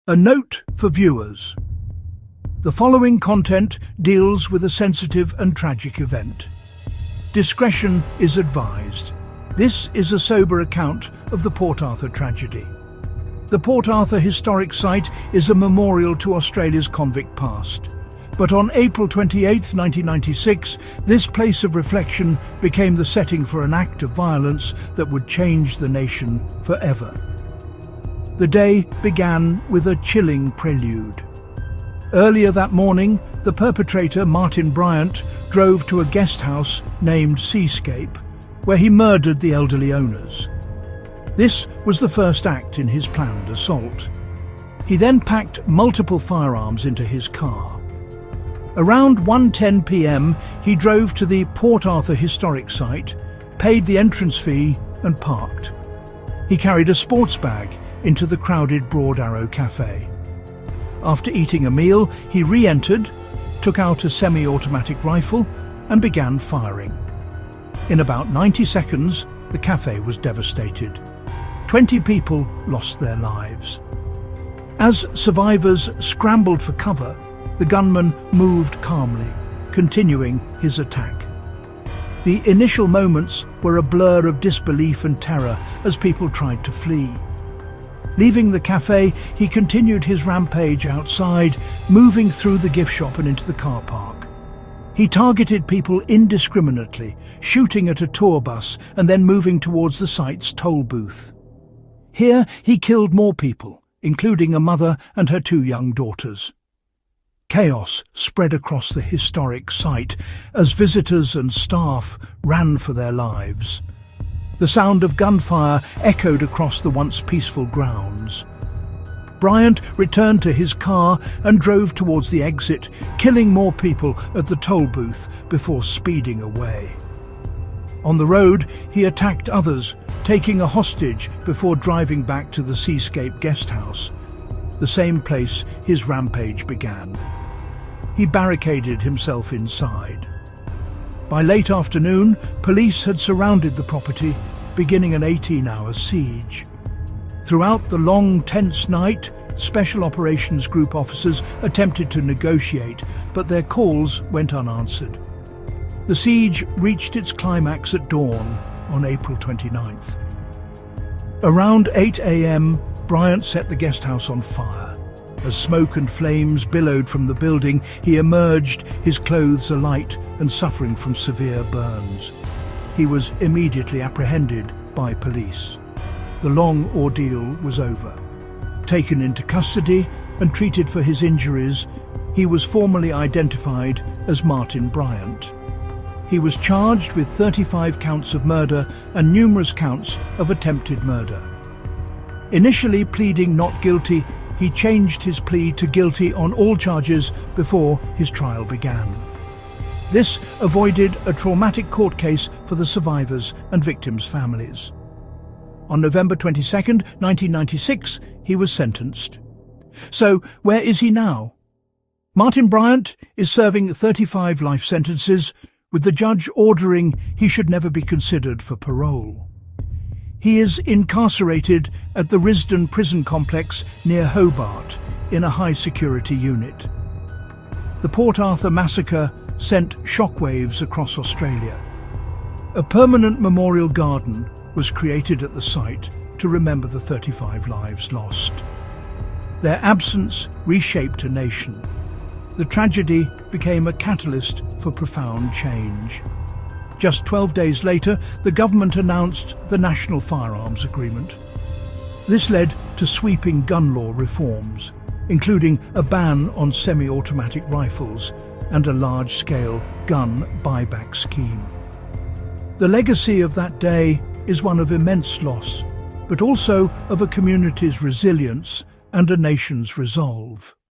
A note for viewers. The following content deals with a sensitive and tragic event. Discretion is advised. This is a sober account of the Port Arthur tragedy. The Port Arthur Historic Site is a memorial to Australia's convict past. But on April 28, 1996, this place of reflection became the setting for an act of violence that would change the nation forever. The day began with a chilling prelude. Earlier that morning, the perpetrator, Martin Bryant, drove to a guest house named Seascape, where he murdered the elderly owners. This was the first act in his planned assault. He then packed multiple firearms into his car. Around 1:10 p.m, he drove to the Port Arthur Historic Site, paid the entrance fee and parked. He carried a sports bag into the crowded Broad Arrow Cafe. After eating a meal, he re-entered, took out a semi-automatic rifle and began firing. In about 90 seconds, the cafe was devastated. 20 people lost their lives. As survivors scrambled for cover, the gunman moved calmly, continuing his attack. The initial moments were a blur of disbelief and terror as people tried to flee. Leaving the cafe, he continued his rampage outside, moving through the gift shop and into the car park. He targeted people indiscriminately, shooting at a tour bus and then moving towards the site's toll booth. Here, he killed more people, including a mother and her 2 young daughters. Chaos spread across the historic site as visitors and staff ran for their lives. The sound of gunfire echoed across the once peaceful grounds. Bryant returned to his car and drove towards the exit, killing more people at the toll booth before speeding away. On the road, he attacked others, taking a hostage before driving back to the Seascape guest house, the same place his rampage began. He barricaded himself inside. By late afternoon, police had surrounded the property, beginning an 18-hour siege. Throughout the long, tense night, Special Operations Group officers attempted to negotiate, but their calls went unanswered. The siege reached its climax at dawn on April 29th. Around 8 a.m, Bryant set the guest house on fire. As smoke and flames billowed from the building, he emerged, his clothes alight and suffering from severe burns. He was immediately apprehended by police. The long ordeal was over. Taken into custody and treated for his injuries, he was formally identified as Martin Bryant. He was charged with 35 counts of murder and numerous counts of attempted murder. Initially pleading not guilty, he changed his plea to guilty on all charges before his trial began. This avoided a traumatic court case for the survivors and victims' families. On November 22, 1996, he was sentenced. So, where is he now? Martin Bryant is serving 35 life sentences, with the judge ordering he should never be considered for parole. He is incarcerated at the Risdon prison complex near Hobart in a high-security unit. The Port Arthur massacre sent shockwaves across Australia. A permanent memorial garden was created at the site to remember the 35 lives lost. Their absence reshaped a nation. The tragedy became a catalyst for profound change. Just 12 days later, the government announced the National Firearms Agreement. This led to sweeping gun law reforms, including a ban on semi-automatic rifles and a large-scale gun buyback scheme. The legacy of that day is one of immense loss, but also of a community's resilience and a nation's resolve.